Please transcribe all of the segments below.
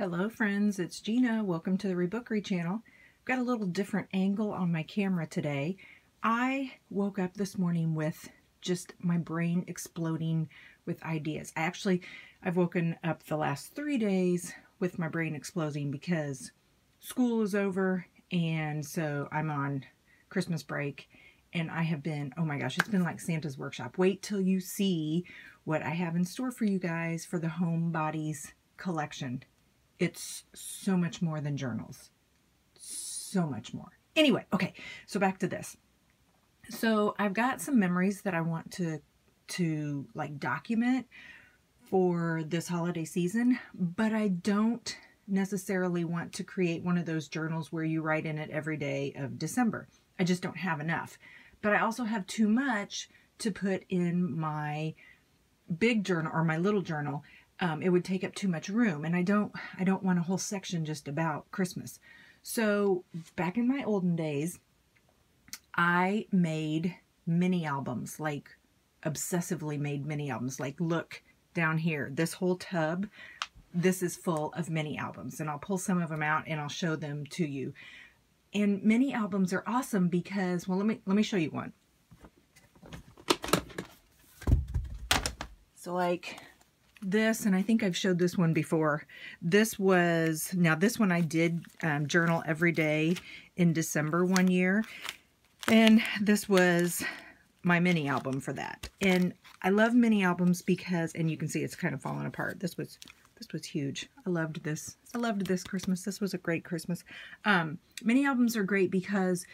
Hello friends, it's Gina. Welcome to the Rebookery channel. I've got a little different angle on my camera today. I woke up this morning with just my brain exploding with ideas. I've woken up the last 3 days with my brain exploding because school is over and so I'm on Christmas break and I have been, oh my gosh, it's been like Santa's workshop. Wait till you see what I have in store for you guys for the Homebodies collection. It's so much more than journals. So much more. Anyway, okay, so back to this. So I've got some memories that I want to like document for this holiday season, but I don't necessarily want to create one of those journals where you write in it every day of December. I just don't have enough. But I also have too much to put in my big journal or my little journal. It would take up too much room, and I don't want a whole section just about Christmas. So back in my olden days, I made mini albums, like obsessively made mini albums. Like, look down here, this whole tub, this is full of mini albums, and I'll pull some of them out and I'll show them to you. And mini albums are awesome because, well, let me show you one. So like this, and I think I've showed this one before. This one I did journal every day in December one year, and this was my mini album for that. And I love mini albums because, and you can see it's kind of falling apart. This was huge. I loved this. I loved this Christmas. This was a great Christmas. Mini albums are great because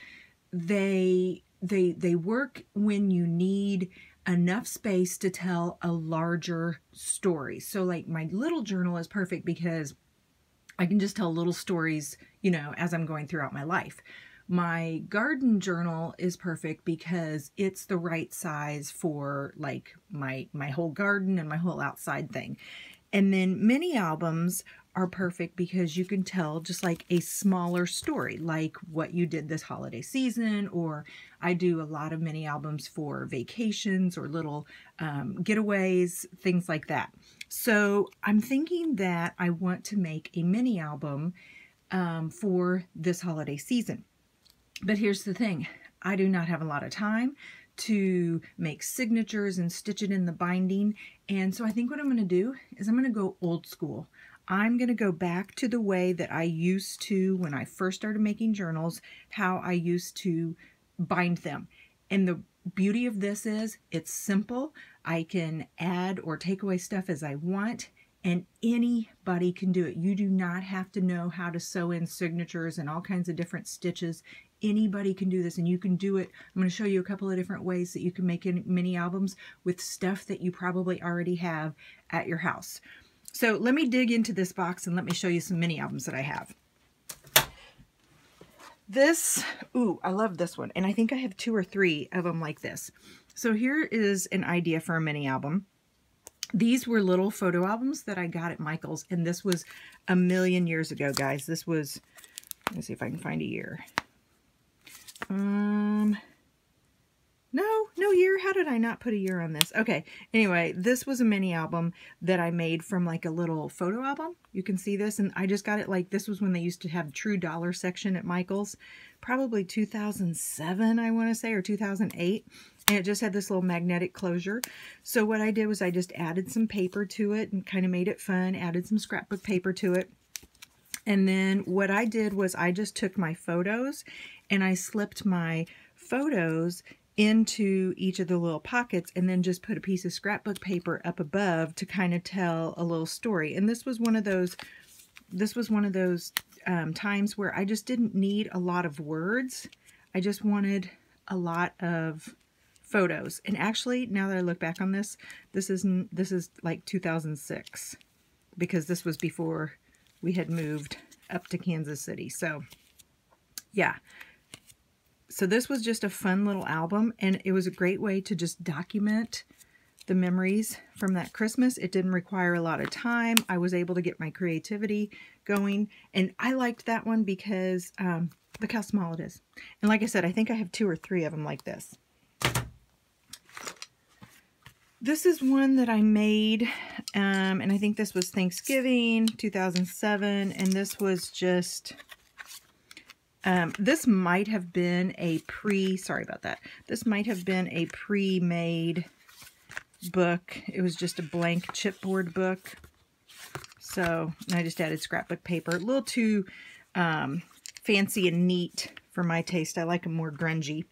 they work when you need enough space to tell a larger story. So like my little journal is perfect because I can just tell little stories, you know, as I'm going throughout my life. My garden journal is perfect because it's the right size for like my whole garden and my whole outside thing. And then mini albums are perfect because you can tell just like a smaller story, like what you did this holiday season, or I do a lot of mini albums for vacations or little getaways, things like that. So I'm thinking that I want to make a mini album for this holiday season. But here's the thing, I do not have a lot of time to make signatures and stitch it in the binding. And so I think what I'm going to do is I'm going to go old school. I'm going to go back to the way that I used to when I first started making journals, how I used to bind them. And the beauty of this is it's simple. I can add or take away stuff as I want, and anybody can do it. You do not have to know how to sew in signatures and all kinds of different stitches. Anybody can do this, and you can do it. I'm going to show you a couple of different ways that you can make mini albums with stuff that you probably already have at your house. So let me dig into this box and let me show you some mini albums that I have. This, ooh, I love this one. And I think I have 2 or 3 of them like this. So here is an idea for a mini album. These were little photo albums that I got at Michael's, and this was a million years ago, guys. This was, let's see if I can find a year. No year. How did I not put a year on this? Okay. Anyway, this was a mini album that I made from like a little photo album. You can see this, and I just got it like, this was when they used to have True Dollar section at Michael's, probably 2007, I want to say, or 2008. And it just had this little magnetic closure. So what I did was I just added some paper to it and kind of made it fun, added some scrapbook paper to it. And then what I did was I just took my photos and I slipped my photos into each of the little pockets and then just put a piece of scrapbook paper up above to kind of tell a little story. And this was one of those times where I just didn't need a lot of words. I just wanted a lot of photos. And actually, now that I look back on this, this is like 2006, because this was before we had moved up to Kansas City. So yeah. So this was just a fun little album, and it was a great way to just document the memories from that Christmas. It didn't require a lot of time. I was able to get my creativity going, and I liked that one because look how small it is. And like I said, I think I have 2 or 3 of them like this. This is one that I made, and I think this was Thanksgiving 2007, and this was just, this might have been a sorry about that. This might have been a pre-made book. It was just a blank chipboard book. So I just added scrapbook paper. A little too fancy and neat for my taste. I like them more grungy.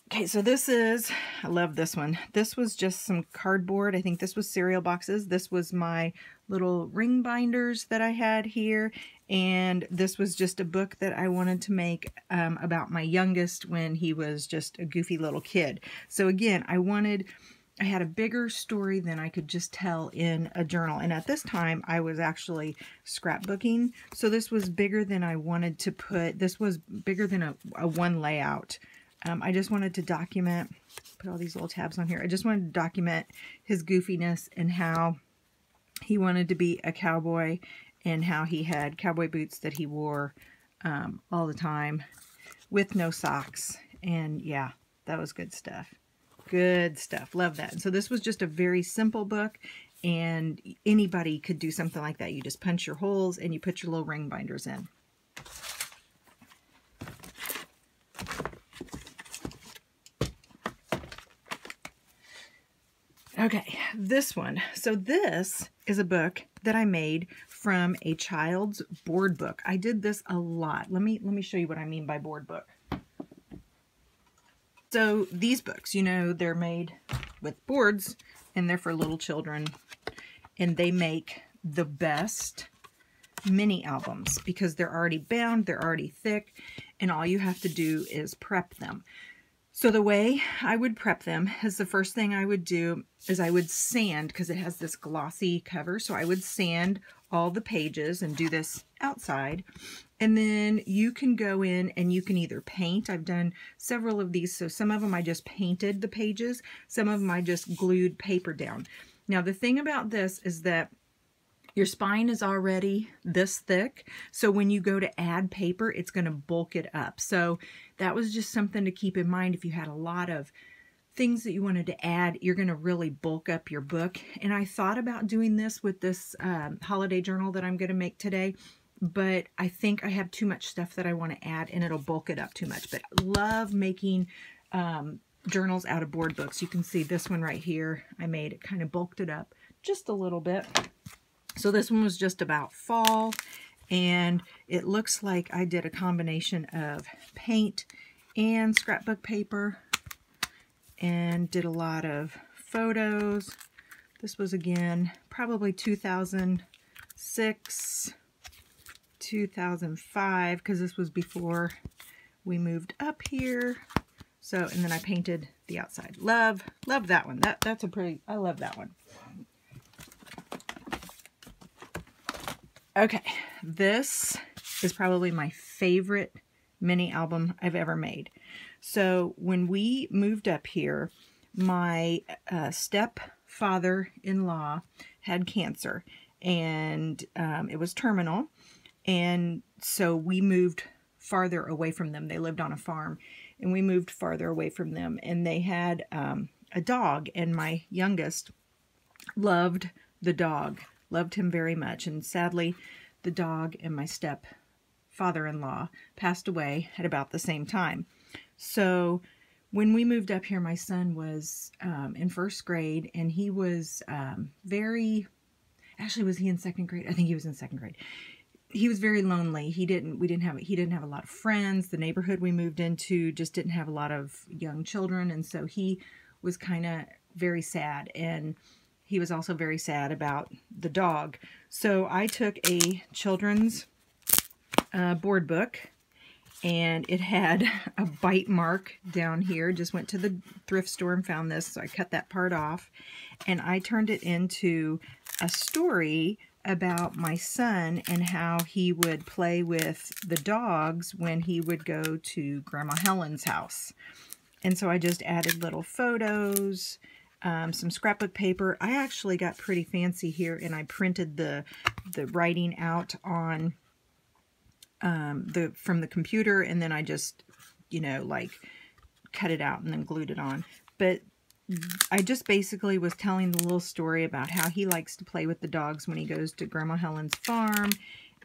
Okay, so this is, I love this one. This was just some cardboard. I think this was cereal boxes. This was my little ring binders that I had here. And this was just a book that I wanted to make about my youngest when he was just a goofy little kid. So again, I had a bigger story than I could just tell in a journal. And at this time, I was actually scrapbooking. So this was bigger than I wanted to put. This was bigger than a one layout. I just wanted to document, put all these little tabs on here. I just wanted to document his goofiness and how he wanted to be a cowboy and how he had cowboy boots that he wore all the time with no socks. And yeah, that was good stuff. Good stuff. Love that. And so this was just a very simple book, and anybody could do something like that. You just punch your holes and you put your little ring binders in. Okay, this one. So this is a book that I made from a child's board book. I did this a lot. Let me show you what I mean by board book. So these books, you know, they're made with boards and they're for little children, and they make the best mini albums because they're already bound, they're already thick, and all you have to do is prep them. So the way I would prep them is the first thing I would do is I would sand, because it has this glossy cover. So I would sand all the pages and do this outside. And then you can go in and you can either paint. I've done several of these. So some of them I just painted the pages. Some of them I just glued paper down. Now the thing about this is that your spine is already this thick, so when you go to add paper, it's going to bulk it up. So that was just something to keep in mind. If you had a lot of things that you wanted to add, you're going to really bulk up your book. And I thought about doing this with this holiday journal that I'm going to make today, but I think I have too much stuff that I want to add and it'll bulk it up too much. But I love making journals out of board books. You can see this one right here. I made it, kind of bulked it up just a little bit. So this one was just about fall, and it looks like I did a combination of paint and scrapbook paper and did a lot of photos. This was, again, probably 2006, 2005, because this was before we moved up here. So, and then I painted the outside. Love that one. That's a pretty, I love that one. Okay, this is probably my favorite mini album I've ever made. So when we moved up here, my stepfather-in-law had cancer, and it was terminal, and so we moved farther away from them. They lived on a farm, and we moved farther away from them, and they had a dog, and my youngest loved the dog. Loved him very much, and sadly the dog and my stepfather-in-law passed away at about the same time. So when we moved up here, my son was in first grade, and he was actually, was he in second grade? I think he was in second grade. He was very lonely. He didn't have a lot of friends. The neighborhood we moved into just didn't have a lot of young children, and so he was kind of very sad, and he was also very sad about the dog. So I took a children's board book, and it had a bite mark down here. Just went to the thrift store and found this, so I cut that part off. And I turned it into a story about my son and how he would play with the dogs when he would go to Grandma Helen's house. And so I just added little photos, some scrapbook paper. I actually got pretty fancy here, and I printed the writing out on from the computer, and then I just, you know, like cut it out and then glued it on. But I just basically was telling the little story about how he likes to play with the dogs when he goes to Grandma Helen's farm.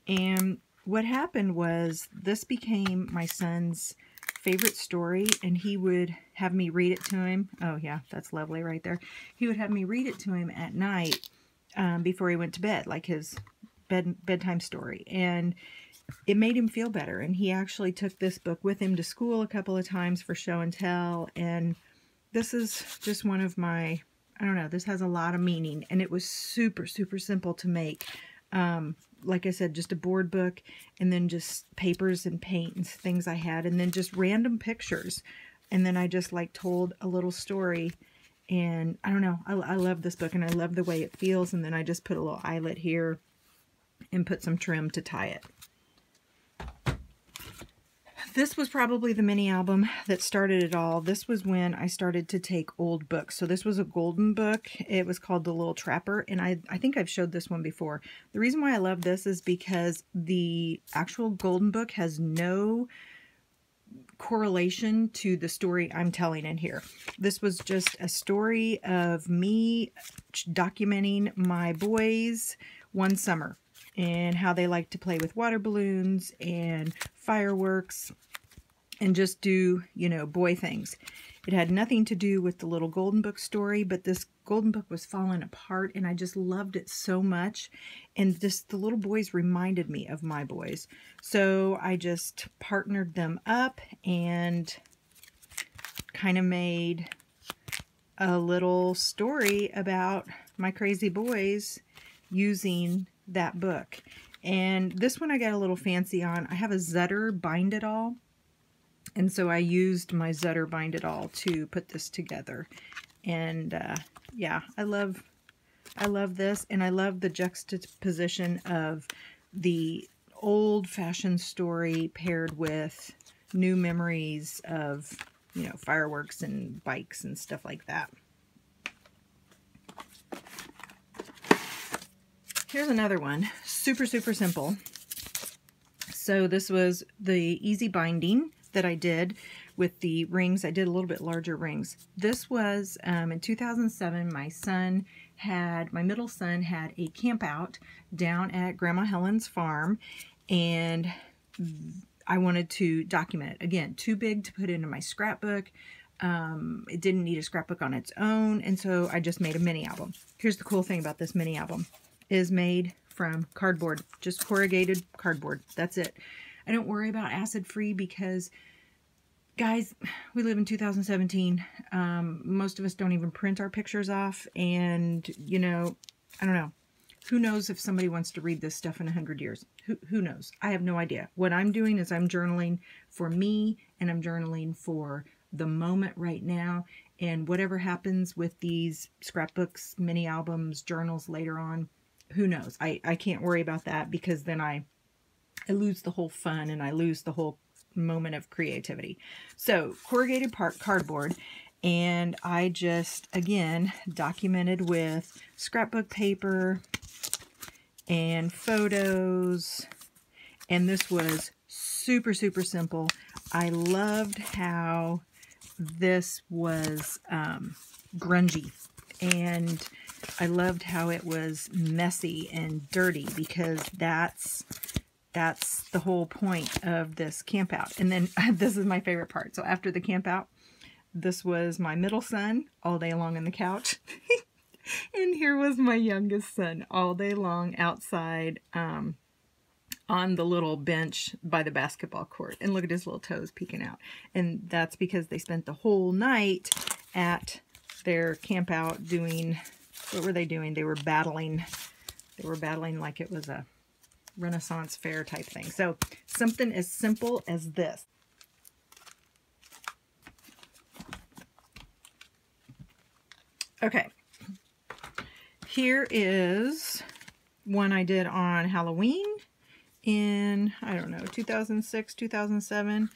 And what happened was this became my son's favorite story, and he would have me read it to him. Oh yeah, that's lovely right there. He would have me read it to him at night before he went to bed, like his bedtime story. And it made him feel better. And he actually took this book with him to school a couple of times for show and tell. And this is just one of my, I don't know, this has a lot of meaning. And it was super, super simple to make. Like I said, just a board book, and then just papers and paint and things I had, and then just random pictures. And then I just like told a little story. And I don't know, I love this book, and I love the way it feels. And then I just put a little eyelet here and put some trim to tie it. This was probably the mini album that started it all. This was when I started to take old books. So this was a golden book. It was called The Little Trapper, and I think I've showed this one before. The reason why I love this is because the actual golden book has no correlation to the story I'm telling in here. This was just a story of me documenting my boys one summer and how they like to play with water balloons and fireworks and just do, you know, boy things. It had nothing to do with the little golden book story, but this golden book was falling apart, and I just loved it so much. And just the little boys reminded me of my boys. So I just partnered them up and kind of made a little story about my crazy boys using that book. And this one I got a little fancy on. I have a Zutter Bind It All, and so I used my Zutter Bind It All to put this together. And yeah, I love this, and I love the juxtaposition of the old-fashioned story paired with new memories of, you know, fireworks and bikes and stuff like that. Here's another one, super, super simple. So this was the easy binding that I did with the rings. I did a little bit larger rings. This was in 2007, my middle son had a camp out down at Grandma Helen's farm, and I wanted to document it. Again, too big to put into my scrapbook. It didn't need a scrapbook on its own, and so I just made a mini album. Here's the cool thing about this mini album. It is made from cardboard, just corrugated cardboard. That's it. I don't worry about acid-free because, guys, we live in 2017. Most of us don't even print our pictures off, and, you know, I don't know. Who knows if somebody wants to read this stuff in 100 years? Who knows? I have no idea. What I'm doing is I'm journaling for me, and I'm journaling for the moment right now, and whatever happens with these scrapbooks, mini albums, journals later on, who knows? I can't worry about that, because then I lose the whole fun, and I lose the whole moment of creativity. So corrugated cardboard, and I just, again, documented with scrapbook paper and photos, and this was super, super simple. I loved how this was grungy, and I loved how it was messy and dirty, because that's the whole point of this camp out. And then this is my favorite part. So after the camp out, this was my middle son all day long on the couch. And here was my youngest son all day long outside on the little bench by the basketball court. And look at his little toes peeking out. And that's because they spent the whole night at their camp out doing, what were they doing? They were battling. They were battling like it was a Renaissance fair type thing. So something as simple as this. Okay. Here is one I did on Halloween in, I don't know, 2006, 2007.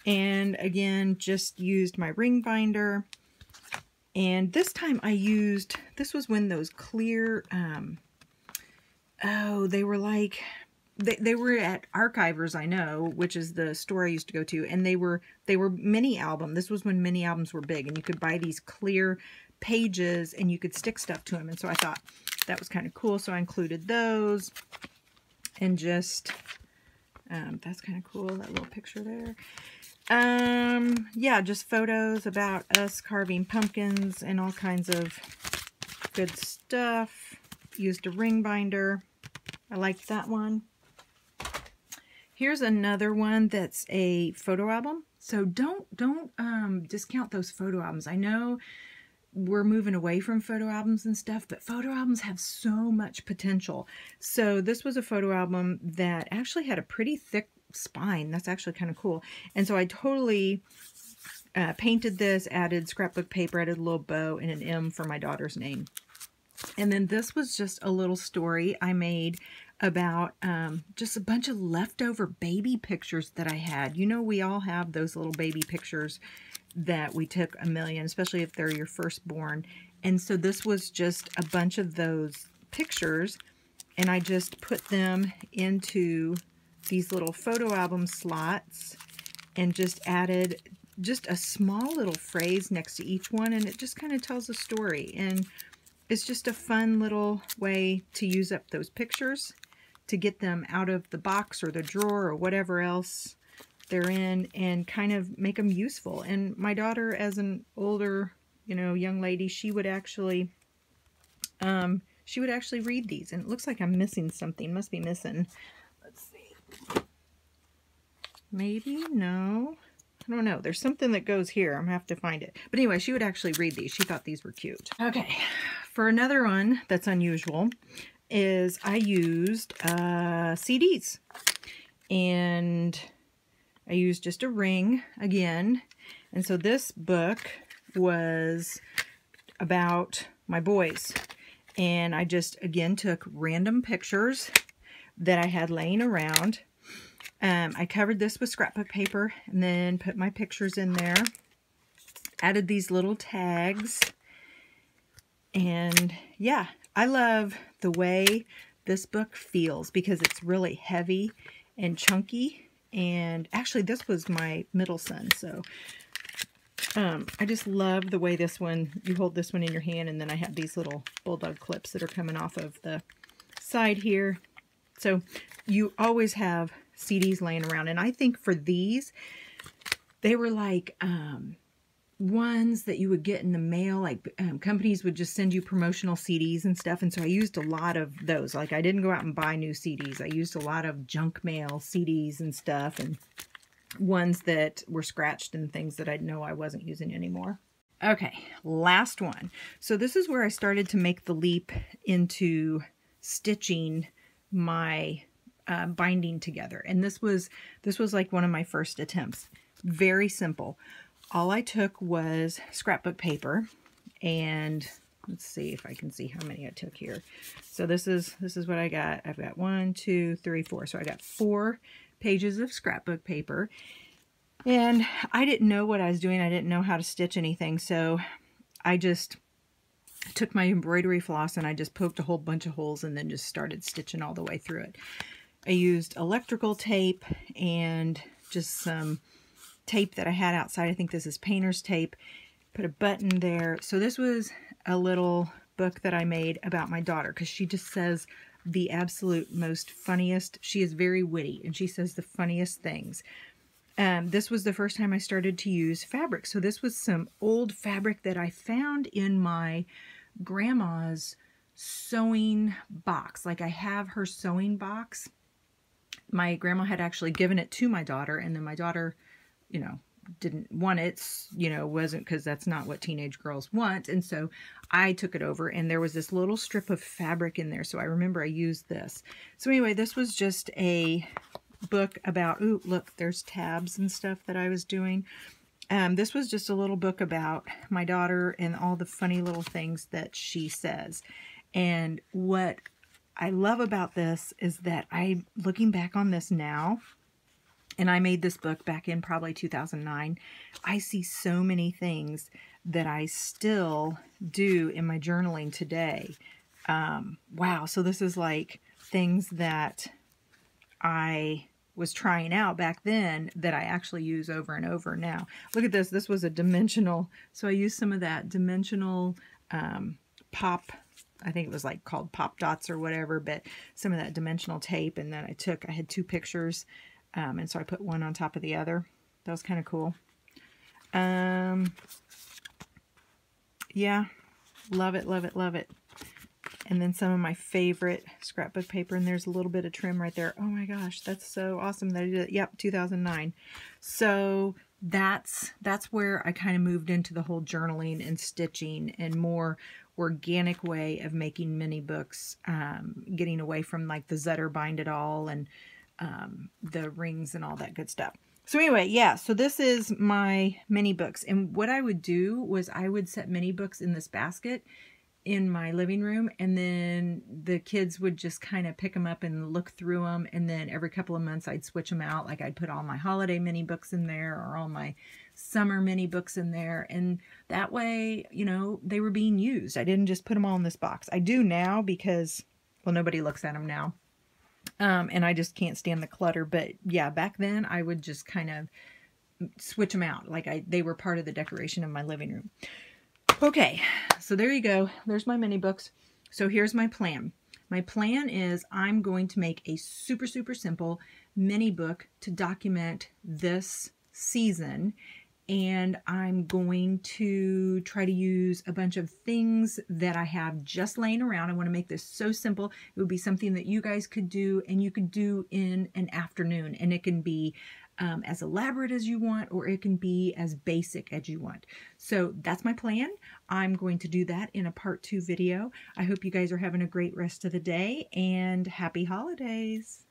And again, just used my ring binder. And this time I used, this was when those clear, oh, they were like, they were at Archivers, I know, which is the store I used to go to. And they were mini album. This was when mini albums were big. And you could buy these clear pages and you could stick stuff to them. And so I thought that was kind of cool. So I included those and just, that's kind of cool, that little picture there. Yeah, just photos about us carving pumpkins and all kinds of good stuff. Used a ring binder. I liked that one. Here's another one that's a photo album. So don't discount those photo albums. I know we're moving away from photo albums and stuff, but photo albums have so much potential. So this was a photo album that actually had a pretty thick spine. That's actually kind of cool. And so I totally painted this, added scrapbook paper, added a little bow and an M for my daughter's name. And then this was just a little story I made about just a bunch of leftover baby pictures that I had. You know, we all have those little baby pictures that we took a million, especially if they're your firstborn. And so this was just a bunch of those pictures, and I just put them into these little photo album slots and just added just a small little phrase next to each one, and it just kind of tells a story. And it's just a fun little way to use up those pictures, to get them out of the box or the drawer or whatever else they're in, and kind of make them useful. And my daughter, as an older, you know, young lady, she would actually read these. And it looks like I'm missing something. Must be missing. Let's see. Maybe? No. I don't know. There's something that goes here. I'm going to have to find it. But anyway, she would actually read these. She thought these were cute. Okay. For another one that's unusual is I used CDs. And I used just a ring again. And so this book was about my boys. And I just, again, took random pictures that I had laying around. I covered this with scrapbook paper and then put my pictures in there. Added these little tags. And yeah, I love the way this book feels because it's really heavy and chunky. And actually, this was my middle son, so I just love the way this one, you hold this one in your hand, and then I have these little bulldog clips that are coming off of the side here. So you always have CDs laying around, and I think for these, they were like ones that you would get in the mail, like companies would just send you promotional CDs and stuff, and so I used a lot of those. Like, I didn't go out and buy new CDs. I used a lot of junk mail CDs and stuff, and ones that were scratched and things that I know I wasn't using anymore. Okay, last one. So this is where I started to make the leap into stitching my binding together, and this was like one of my first attempts. Very simple. All I took was scrapbook paper, and let's see if I can see how many I took here. So this is what I got. I've got 1, 2, 3, 4. So I got 4 pages of scrapbook paper, and I didn't know what I was doing. I didn't know how to stitch anything, so I just took my embroidery floss and I just poked a whole bunch of holes and then just started stitching all the way through it. I used electrical tape and just some tape that I had outside. I think this is painter's tape. Put a button there. So this was a little book that I made about my daughter because she just says the absolute most funniest. She is very witty and she says the funniest things. This was the first time I started to use fabric. So this was some old fabric that I found in my grandma's sewing box. Like, I have her sewing box. My grandma had actually given it to my daughter, and then my daughter, you know, didn't want it, you know, wasn't, because that's not what teenage girls want. And so I took it over, and there was this little strip of fabric in there. So I remember I used this. So anyway, this was just a book about, ooh, look, there's tabs and stuff that I was doing. This was just a little book about my daughter and all the funny little things that she says. And what I love about this is that I'm looking back on this now, and I made this book back in probably 2009. I see so many things that I still do in my journaling today. Wow, so this is like things that I was trying out back then that I actually use over and over now. Look at this. This was a dimensional. So I used some of that dimensional pop, I think it was like called Pop Dots or whatever, but some of that dimensional tape. And then I had 2 pictures, and so I put one on top of the other. That was kind of cool. Yeah, love it, love it, love it. And then some of my favorite scrapbook paper, and there's a little bit of trim right there. Oh my gosh, that's so awesome that I did it. Yep, 2009. So that's where I kind of moved into the whole journaling and stitching and more organic way of making mini books, getting away from like the Zutter bind it all and the rings and all that good stuff. So anyway, yeah, so this is my mini books. And what I would do was I would set mini books in this basket in my living room, and then the kids would just kind of pick them up and look through them, and then every couple of months I'd switch them out. Like I'd put all my holiday mini books in there or all my summer mini books in there, and that way, you know, they were being used. I didn't just put them all in this box. I do now because, well, nobody looks at them now, and I just can't stand the clutter. But yeah, back then I would just kind of switch them out. Like they were part of the decoration of my living room. Okay, so there you go. There's my mini books. So here's my plan. My plan is I'm going to make a super, super simple mini book to document this season. And I'm going to try to use a bunch of things that I have just laying around. I want to make this so simple. It would be something that you guys could do, and you could do in an afternoon. And it can be as elaborate as you want, or it can be as basic as you want. So that's my plan. I'm going to do that in a part 2 video. I hope you guys are having a great rest of the day, and happy holidays.